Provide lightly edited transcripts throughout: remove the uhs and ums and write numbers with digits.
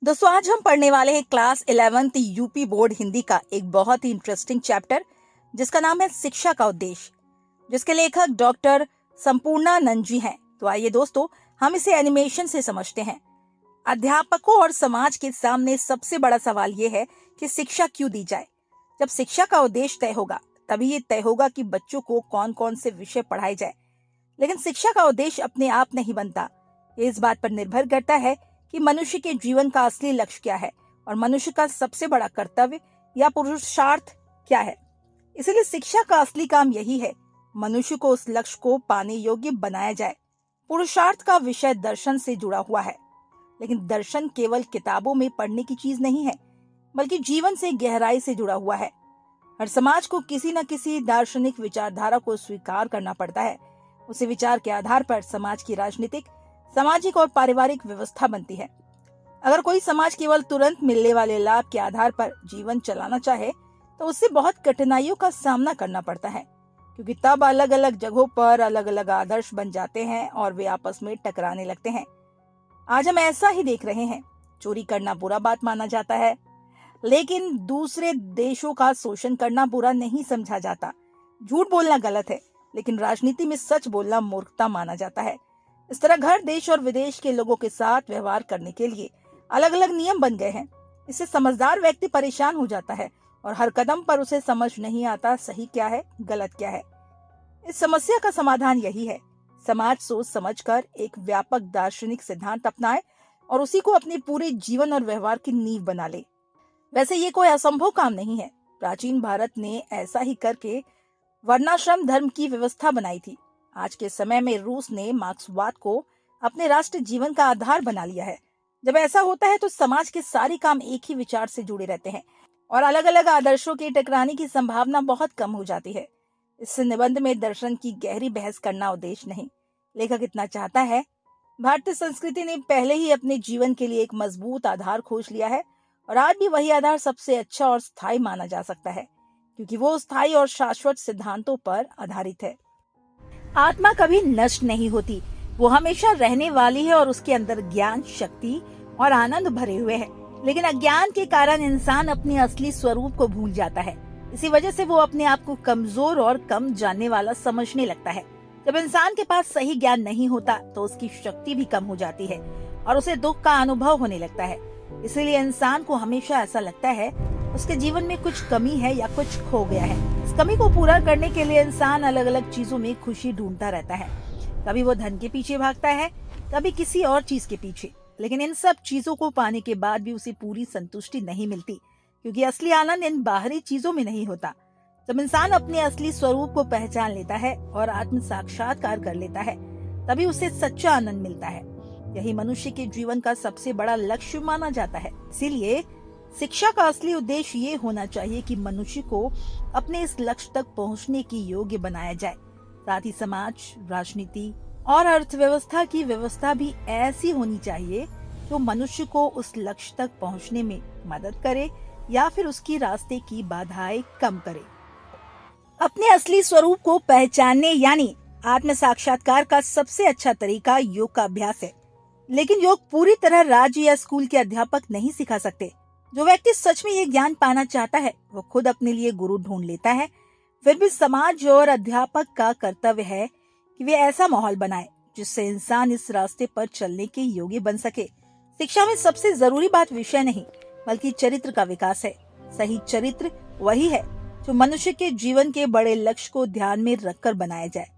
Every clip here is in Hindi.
दोस्तों आज हम पढ़ने वाले हैं class 11th UP board Hindi का एक बहुत ही इंटरेस्टिंग चैप्टर जिसका नाम है शिक्षा का उद्देश्य, जिसके लेखक डॉक्टर संपूर्णानंद जी हैं। तो आइए दोस्तों हम इसे एनिमेशन से समझते हैं। अध्यापकों और समाज के सामने सबसे बड़ा सवाल ये है कि शिक्षा क्यों दी जाए। जब शिक्षा का उद्देश्य तय होगा तभी ये तय होगा कि बच्चों को कौन कौन से विषय पढ़ाए जाए। लेकिन शिक्षा का उद्देश्य अपने आप नहीं बनता, ये इस बात पर निर्भर करता है कि मनुष्य के जीवन का असली लक्ष्य क्या है और मनुष्य का सबसे बड़ा कर्तव्य या पुरुषार्थ क्या है। इसलिए शिक्षा का असली काम यही है, मनुष्य को उस लक्ष्य को पाने योग्य बनाया जाए। पुरुषार्थ का विषय दर्शन से जुड़ा हुआ है, लेकिन दर्शन केवल किताबों में पढ़ने की चीज नहीं है, बल्कि जीवन से गहराई से जुड़ा हुआ है। हर समाज को किसी न किसी दार्शनिक विचारधारा को स्वीकार करना पड़ता है। उसी विचार के आधार पर समाज की राजनीतिक, सामाजिक और पारिवारिक व्यवस्था बनती है। अगर कोई समाज केवल तुरंत मिलने वाले लाभ के आधार पर जीवन चलाना चाहे तो उससे बहुत कठिनाइयों का सामना करना पड़ता है, क्योंकि तब अलग अलग जगहों पर अलग अलग आदर्श बन जाते हैं और वे आपस में टकराने लगते हैं। आज हम ऐसा ही देख रहे हैं। चोरी करना बुरा बात माना जाता है, लेकिन दूसरे देशों का शोषण करना बुरा नहीं समझा जाता। झूठ बोलना गलत है, लेकिन राजनीति में सच बोलना मूर्खता माना जाता है। इस तरह घर, देश और विदेश के लोगों के साथ व्यवहार करने के लिए अलग अलग नियम बन गए हैं। इससे समझदार व्यक्ति परेशान हो जाता है और हर कदम पर उसे समझ नहीं आता सही क्या है, गलत क्या है। इस समस्या का समाधान यही है, समाज सोच समझकर एक व्यापक दार्शनिक सिद्धांत अपनाए और उसी को अपने पूरे जीवन और व्यवहार की नींव बना ले। वैसे ये कोई असंभव काम नहीं है। प्राचीन भारत ने ऐसा ही करके वर्णाश्रम धर्म की व्यवस्था बनाई थी। आज के समय में रूस ने मार्क्सवाद को अपने राष्ट्र जीवन का आधार बना लिया है। जब ऐसा होता है तो समाज के सारे काम एक ही विचार से जुड़े रहते हैं और अलग अलग आदर्शों के टकराने की संभावना बहुत कम हो जाती है। इस निबंध में दर्शन की गहरी बहस करना उद्देश्य नहीं। लेखक इतना चाहता है, भारतीय संस्कृति ने पहले ही अपने जीवन के लिए एक मजबूत आधार खोज लिया है और आज भी वही आधार सबसे अच्छा और स्थायी माना जा सकता है, क्योंकि वो स्थायी और शाश्वत सिद्धांतों पर आधारित है। आत्मा कभी नष्ट नहीं होती, वो हमेशा रहने वाली है और उसके अंदर ज्ञान, शक्ति और आनंद भरे हुए हैं। लेकिन अज्ञान के कारण इंसान अपने असली स्वरूप को भूल जाता है। इसी वजह से वो अपने आप को कमजोर और कम जानने वाला समझने लगता है। जब इंसान के पास सही ज्ञान नहीं होता तो उसकी शक्ति भी कम हो जाती है और उसे दुख का अनुभव होने लगता है। इसीलिए इंसान को हमेशा ऐसा लगता है उसके जीवन में कुछ कमी है या कुछ खो गया है। इस कमी को पूरा करने के लिए इंसान अलग अलग चीजों में खुशी ढूंढता रहता है। कभी वो धन के पीछे भागता है, कभी किसी और चीज के पीछे। लेकिन इन सब चीजों को पाने के बाद भी उसे पूरी संतुष्टि नहीं मिलती, क्योंकि असली आनंद इन बाहरी चीजों में नहीं होता। जब इंसान अपने असली स्वरूप को पहचान लेता है और आत्म साक्षात्कार कर लेता है, तभी उसे सच्चा आनंद मिलता है। यही मनुष्य के जीवन का सबसे बड़ा लक्ष्य माना जाता है। इसीलिए शिक्षा का असली उद्देश्य ये होना चाहिए कि मनुष्य को अपने इस लक्ष्य तक पहुंचने की योग्य बनाया जाए। साथ ही समाज, राजनीति और अर्थव्यवस्था की व्यवस्था भी ऐसी होनी चाहिए जो मनुष्य को उस लक्ष्य तक पहुंचने में मदद करे या फिर उसकी रास्ते की बाधाएं कम करे। अपने असली स्वरूप को पहचानने यानी आत्म साक्षात्कार का सबसे अच्छा तरीका योग का अभ्यास है। लेकिन योग पूरी तरह राज्य या स्कूल के अध्यापक नहीं सिखा सकते। जो व्यक्ति सच में ये ज्ञान पाना चाहता है वो खुद अपने लिए गुरु ढूंढ लेता है। फिर भी समाज और अध्यापक का कर्तव्य है कि वे ऐसा माहौल बनाए जिससे इंसान इस रास्ते पर चलने के योग्य बन सके। शिक्षा में सबसे जरूरी बात विषय नहीं, बल्कि चरित्र का विकास है। सही चरित्र वही है जो मनुष्य के जीवन के बड़े लक्ष्य को ध्यान में रखकर बनाया जाए।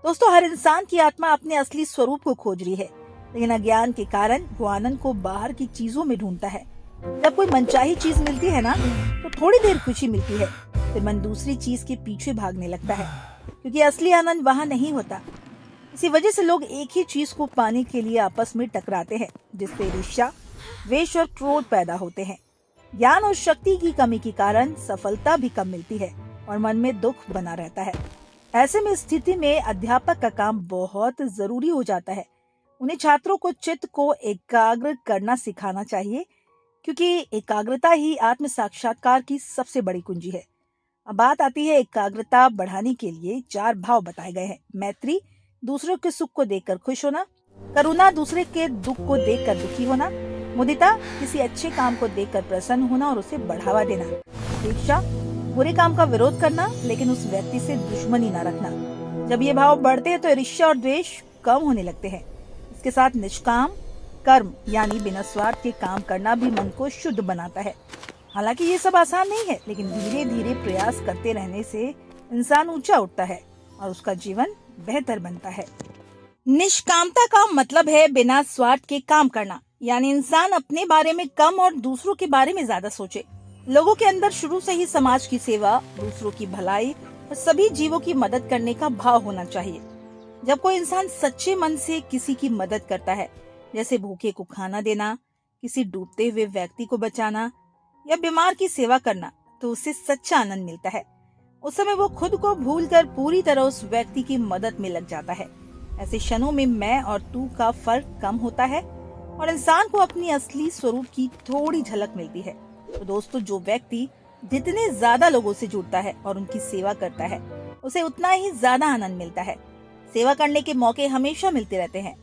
दोस्तों, हर इंसान की आत्मा अपने असली स्वरूप को खोज रही है, लेकिन अज्ञान के कारण वो आनंद को बाहर की चीजों में ढूंढता है। जब कोई मनचाही चीज मिलती है ना, तो थोड़ी देर खुशी मिलती है, फिर मन दूसरी चीज के पीछे भागने लगता है, क्योंकि असली आनंद वहाँ नहीं होता। इसी वजह से लोग एक ही चीज को पाने के लिए आपस में टकराते हैं, जिससे ईर्ष्या, द्वेष और क्रोध पैदा होते हैं। ज्ञान और शक्ति की कमी के कारण सफलता भी कम मिलती है और मन में दुख बना रहता है। ऐसे में स्थिति में अध्यापक का काम बहुत जरूरी हो जाता है। उन्हें छात्रों को चित्त को एकाग्र करना सिखाना चाहिए, क्योंकि एकाग्रता ही आत्म साक्षात्कार की सबसे बड़ी कुंजी है। अब बात आती है एकाग्रता बढ़ाने के लिए 4 भाव बताए गए हैं। मैत्री, दूसरों के सुख को देखकर खुश होना। करुणा, दूसरे के दुख को देखकर दुखी होना। मुदिता किसी अच्छे काम को देखकर प्रसन्न होना और उसे बढ़ावा देना। उपेक्षा बुरे काम का विरोध करना लेकिन उस व्यक्ति से दुश्मनी न रखना। जब ये भाव बढ़ते हैं तो ईर्ष्या और द्वेष कम होने लगते हैं। इसके साथ निष्काम कर्म यानी बिना स्वार्थ के काम करना भी मन को शुद्ध बनाता है। हालांकि ये सब आसान नहीं है, लेकिन धीरे धीरे प्रयास करते रहने से इंसान ऊंचा उठता है और उसका जीवन बेहतर बनता है। निष्कामता का मतलब है बिना स्वार्थ के काम करना, यानी इंसान अपने बारे में कम और दूसरों के बारे में ज्यादा सोचे। लोगों के अंदर शुरू से ही समाज की सेवा, दूसरों की भलाई और सभी जीवों की मदद करने का भाव होना चाहिए। जब कोई इंसान सच्चे मन से किसी की मदद करता है, जैसे भूखे को खाना देना, किसी डूबते हुए व्यक्ति को बचाना या बीमार की सेवा करना, तो उसे सच्चा आनंद मिलता है। उस समय वो खुद को भूलकर पूरी तरह उस व्यक्ति की मदद में लग जाता है। ऐसे क्षणों में मैं और तू का फर्क कम होता है और इंसान को अपनी असली स्वरूप की थोड़ी झलक मिलती है। तो दोस्तों, जो व्यक्ति जितने ज्यादा लोगों से जुड़ता है और उनकी सेवा करता है, उसे उतना ही ज्यादा आनंद मिलता है। सेवा करने के मौके हमेशा मिलते रहते हैं।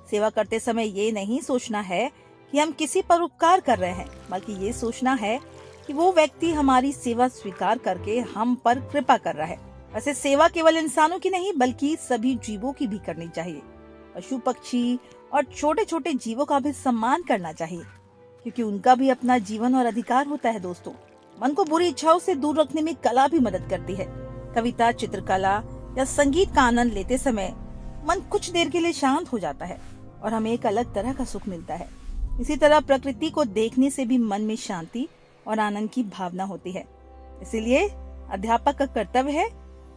सेवा करते समय ये नहीं सोचना है कि हम किसी पर उपकार कर रहे हैं, बल्कि ये सोचना है कि वो व्यक्ति हमारी सेवा स्वीकार करके हम पर कृपा कर रहा है। वैसे सेवा केवल इंसानों की नहीं, बल्कि सभी जीवों की भी करनी चाहिए। पशु पक्षी और छोटे छोटे जीवों का भी सम्मान करना चाहिए, क्योंकि उनका भी अपना जीवन और अधिकार होता है। दोस्तों, मन को बुरी इच्छाओं से दूर रखने में कला भी मदद करती है। कविता, चित्रकला या संगीत का आनंद लेते समय मन कुछ देर के लिए शांत हो जाता है और हमें एक अलग तरह का सुख मिलता है। इसी तरह प्रकृति को देखने से भी मन में शांति और आनंद की भावना होती है। इसीलिए अध्यापक का कर्तव्य है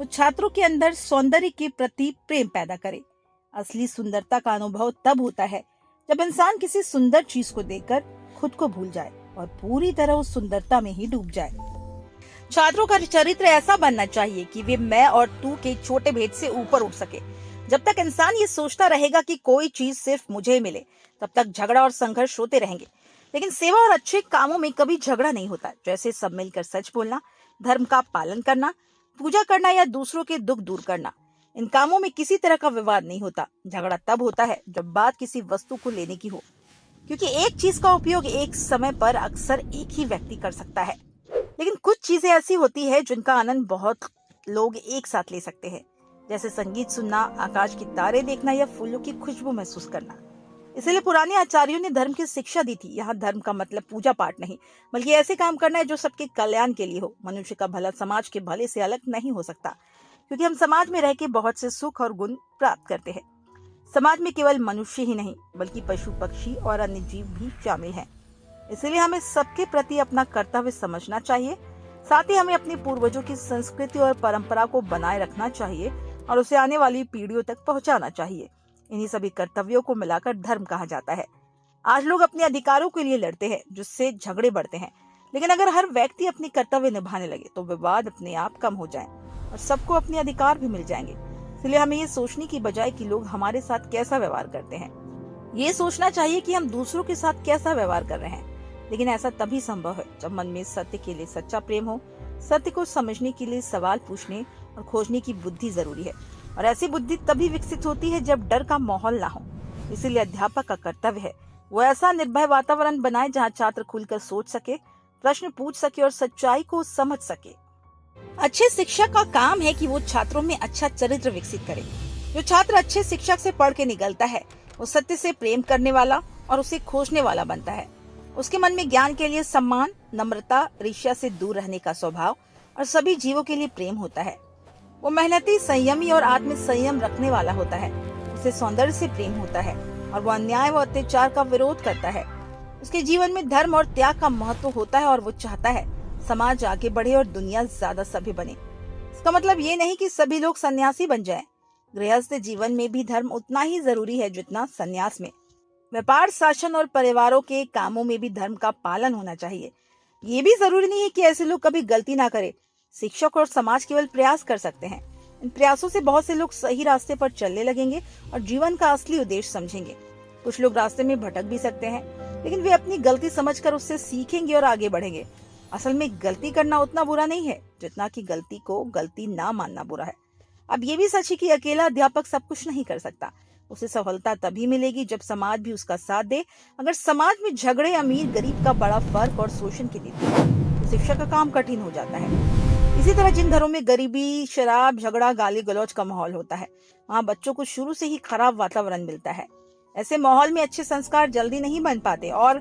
वो छात्रों के अंदर सौंदर्य के प्रति प्रेम पैदा करे। असली सुंदरता का अनुभव तब होता है जब इंसान किसी सुंदर चीज को देखकर खुद को भूल जाए और पूरी तरह उस सुंदरता में ही डूब जाए। छात्रों का चरित्र ऐसा बनना चाहिए कि वे मैं और तू के छोटे भेद से ऊपर उठ सके। जब तक इंसान ये सोचता रहेगा कि कोई चीज सिर्फ मुझे मिले, तब तक झगड़ा और संघर्ष होते रहेंगे। लेकिन सेवा और अच्छे कामों में कभी झगड़ा नहीं होता। जैसे सब मिलकर सच बोलना, धर्म का पालन करना, पूजा करना या दूसरों के दुख दूर करना, इन कामों में किसी तरह का विवाद नहीं होता। झगड़ा तब होता है जब बात किसी वस्तु को लेने की हो, क्योंकि एक चीज का उपयोग एक समय पर अक्सर एक ही व्यक्ति कर सकता है। लेकिन कुछ चीजें ऐसी होती है जिनका आनंद बहुत लोग एक साथ ले सकते हैं, जैसे संगीत सुनना, आकाश के तारे देखना या फूलों की खुशबू महसूस करना। इसलिए पुराने आचार्यों ने धर्म की शिक्षा दी थी। यहाँ धर्म का मतलब पूजा पाठ नहीं, बल्कि ऐसे काम करना है जो सबके कल्याण के लिए हो। मनुष्य का भला समाज के भले से अलग नहीं हो सकता, क्योंकि हम समाज में रह के बहुत से सुख और गुण प्राप्त करते हैं। समाज में केवल मनुष्य ही नहीं, बल्कि पशु पक्षी और अन्य जीव भी शामिल हैं। इसलिए हमें सबके प्रति अपना कर्तव्य समझना चाहिए। साथ ही हमें अपने पूर्वजों की संस्कृति और परंपरा को बनाए रखना चाहिए और उसे आने वाली पीढ़ियों तक पहुंचाना चाहिए। इन्हीं सभी कर्तव्यों को मिलाकर धर्म कहा जाता है। आज लोग अपने अधिकारों के लिए लड़ते हैं, जिससे झगड़े बढ़ते हैं। लेकिन अगर हर व्यक्ति अपने कर्तव्य निभाने लगे तो विवाद अपने आप कम हो जाए और सबको अपने अधिकार भी मिल जाएंगे। इसलिए हमें ये सोचने की बजाय कि लोग हमारे साथ कैसा व्यवहार करते हैं, ये सोचना चाहिए कि हम दूसरों के साथ कैसा व्यवहार कर रहे हैं। लेकिन ऐसा तभी संभव है जब मन में सत्य के लिए सच्चा प्रेम हो। सत्य को समझने के लिए सवाल पूछने और खोजने की बुद्धि जरूरी है, और ऐसी बुद्धि तभी विकसित होती है जब डर का माहौल ना हो। इसीलिए अध्यापक का कर्तव्य है वो ऐसा निर्भय वातावरण बनाए जहाँ छात्र खुलकर सोच सके, प्रश्न पूछ सके और सच्चाई को समझ सके। अच्छे शिक्षक का काम है कि वो छात्रों में अच्छा चरित्र विकसित करे। जो छात्र अच्छे शिक्षक से पढ़ के निकलता है वो सत्य से प्रेम करने वाला और उसे खोजने वाला बनता है। उसके मन में ज्ञान के लिए सम्मान, नम्रता, ईर्ष्या से दूर रहने का स्वभाव और सभी जीवों के लिए प्रेम होता है। वो मेहनती, संयमी और आत्म संयम रखने वाला होता है। उसे सौंदर्य से प्रेम होता है और वो अन्याय व अत्याचार का विरोध करता है। उसके जीवन में धर्म और त्याग का महत्व होता है और वो चाहता है समाज आगे बढ़े और दुनिया ज्यादा सभ्य बने। इसका मतलब ये नहीं कि सभी लोग सन्यासी बन जाएं। गृहस्थ जीवन में भी धर्म उतना ही जरूरी है जितना सन्यास में। व्यापार, शासन और परिवारों के कामों में भी धर्म का पालन होना चाहिए। ये भी जरूरी नहीं है कि ऐसे लोग कभी गलती ना करें। शिक्षक और समाज केवल प्रयास कर सकते हैं। इन प्रयासों से बहुत से लोग सही रास्ते पर चलने लगेंगे और जीवन का असली उद्देश्य समझेंगे। कुछ लोग रास्ते में भटक भी सकते हैं, लेकिन वे अपनी गलती समझकर उससे सीखेंगे और आगे बढ़ेंगे। असल में गलती करना उतना बुरा नहीं है जितना कि गलती को गलती ना मानना बुरा है। अब ये भी सच है कि अकेला अध्यापक सब कुछ नहीं कर सकता। उसे सफलता तभी मिलेगी जब समाज भी उसका साथ दे। अगर समाज में झगड़े, अमीर गरीब का बड़ा फर्क और शोषण की नीति हो, तो शिक्षा का काम कठिन हो जाता है। इसी तरह जिन घरों में गरीबी, शराब, झगड़ा, गाली गलौज का माहौल होता है, वहाँ बच्चों को शुरू से ही खराब वातावरण मिलता है। ऐसे माहौल में अच्छे संस्कार जल्दी नहीं बन पाते और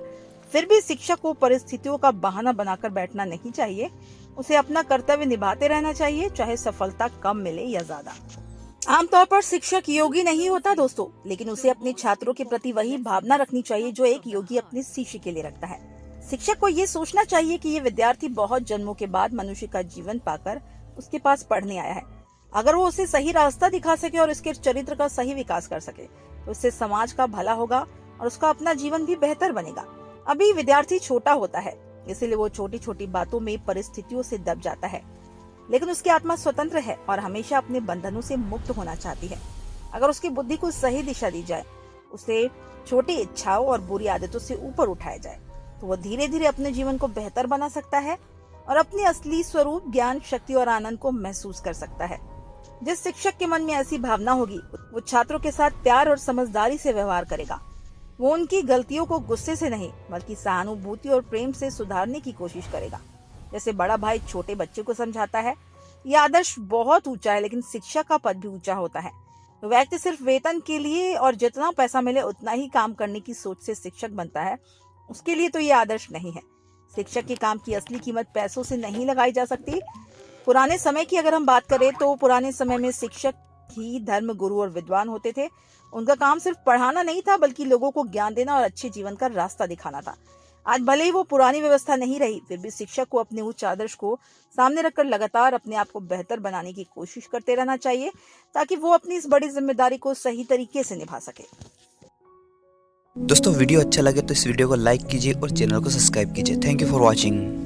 फिर भी शिक्षक को परिस्थितियों का बहाना बनाकर बैठना नहीं चाहिए। उसे अपना कर्तव्य निभाते रहना चाहिए, चाहे सफलता कम मिले या ज्यादा। आमतौर पर शिक्षक योगी नहीं होता दोस्तों, लेकिन उसे अपने छात्रों के प्रति वही भावना रखनी चाहिए जो एक योगी अपने शिष्य के लिए रखता है। शिक्षक को ये सोचना चाहिए कि ये विद्यार्थी बहुत जन्मों के बाद मनुष्य का जीवन पाकर उसके पास पढ़ने आया है। अगर वो उसे सही रास्ता दिखा सके और उसके चरित्र का सही विकास कर सके, तो उससे समाज का भला होगा और उसका अपना जीवन भी बेहतर बनेगा। अभी विद्यार्थी छोटा होता है, इसीलिए वो छोटी छोटी बातों में परिस्थितियों से दब जाता है, लेकिन उसकी आत्मा स्वतंत्र है और हमेशा अपने बंधनों से मुक्त होना चाहती है। अगर उसकी बुद्धि को सही दिशा दी जाए, उसे छोटी इच्छाओं और बुरी आदतों से ऊपर उठाया जाए, तो वह धीरे धीरे अपने जीवन को बेहतर बना सकता है और अपने असली स्वरूप, ज्ञान, शक्ति और आनंद को महसूस कर सकता है। जिस शिक्षक के मन में ऐसी भावना होगी, वो छात्रों के साथ प्यार और समझदारी से व्यवहार करेगा। वो उनकी गलतियों को गुस्से से नहीं, बल्कि सहानुभूति और प्रेम से सुधारने की कोशिश करेगा। जैसे बड़ा भाई छोटे बच्चे को समझाता है। यह आदर्श बहुत ऊंचा है, लेकिन शिक्षा का पद भी ऊंचा होता है। व्यक्ति सिर्फ वेतन के लिए और जितना पैसा मिले उतना ही काम करने की सोच से शिक्षक बनता है, उसके लिए तो ये आदर्श नहीं है। शिक्षक के काम की असली कीमत पैसों से नहीं लगाई जा सकती। पुराने समय की अगर हम बात करें, तो पुराने समय में शिक्षक ही धर्म गुरु और विद्वान होते थे। उनका काम सिर्फ पढ़ाना नहीं था, बल्कि लोगों को ज्ञान देना और अच्छे जीवन का रास्ता दिखाना था। आज भले ही वो पुरानी व्यवस्था नहीं रही, फिर भी शिक्षक को अपने उच्च आदर्श को सामने रखकर लगातार अपने आप को बेहतर बनाने की कोशिश करते रहना चाहिए, ताकि वो अपनी इस बड़ी जिम्मेदारी को सही तरीके से निभा सके। दोस्तों वीडियो अच्छा लगे तो इस वीडियो को लाइक कीजिए और चैनल को सब्सक्राइब कीजिए। Thank you for watching.